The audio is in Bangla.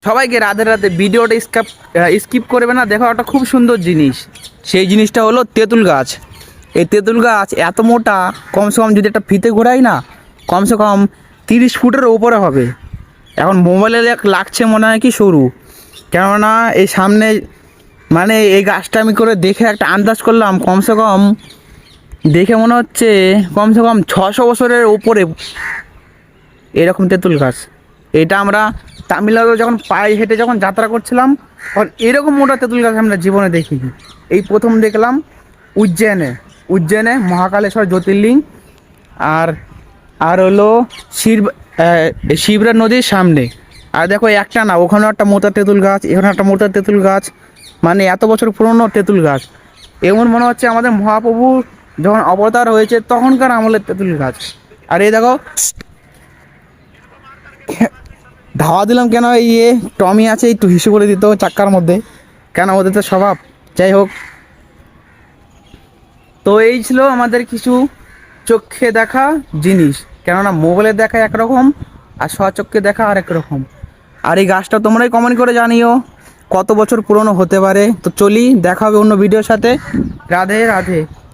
সবাইকে রাধে রাধে। ভিডিওটা স্কিপ করবে না, দেখো একটা খুব সুন্দর জিনিস। সেই জিনিসটা হলো তেঁতুল গাছ। এই তেঁতুল গাছ এত মোটা, কমসে কম যদি একটা ফিতে ঘোরাই না, কমসে কম 30 ফুটের ওপরে হবে। এখন মোবাইলে লাগছে মনে হয় কি সরু, কেননা এই সামনে মানে এই গাছটা আমি করে দেখে একটা আন্দাজ করলাম, কমসে কম দেখে মনে হচ্ছে কমসে কম 600 বছরের ওপরে এরকম তেঁতুল গাছ। এটা আমরা তামিলনাড়ু যখন পায়ে হেঁটে যখন যাত্রা করছিলাম, তখন এরকম মোটা তেঁতুল গাছ আমরা জীবনে দেখিনি। এই প্রথম দেখলাম উজ্জয়নে মহাকালেশ্বর জ্যোতির্লিঙ্গ। আর আর হলো শিবরা নদীর সামনে। আর দেখো একটা না, ওখানেও একটা মোটা তেঁতুল গাছ, এখানে একটা মোটা তেঁতুল গাছ, মানে এত বছর পুরনো তেঁতুল গাছ। এমন মনে হচ্ছে আমাদের মহাপ্রভু যখন অবতার হয়েছে তখনকার আমলের তেঁতুল গাছ। আর এই দেখো ধাওয়া দিলাম কেন, ইয়ে টমি আছে একটু হিসু করে দিত চাক্কার মধ্যে, কেন ওদের তো স্বভাব। যাই হোক, তো এই ছিল আমাদের কিছু চোখে দেখা জিনিস, কেননা মোবাইলে দেখা একরকম আর স্বচক্ষে দেখা আরেক রকম। আর এই গাছটা তোমরাই কমেন্ট করে জানিও কত বছর পুরনো হতে পারে। তো চলি, দেখা হবে অন্য ভিডিওর সাথে। রাধে রাধে।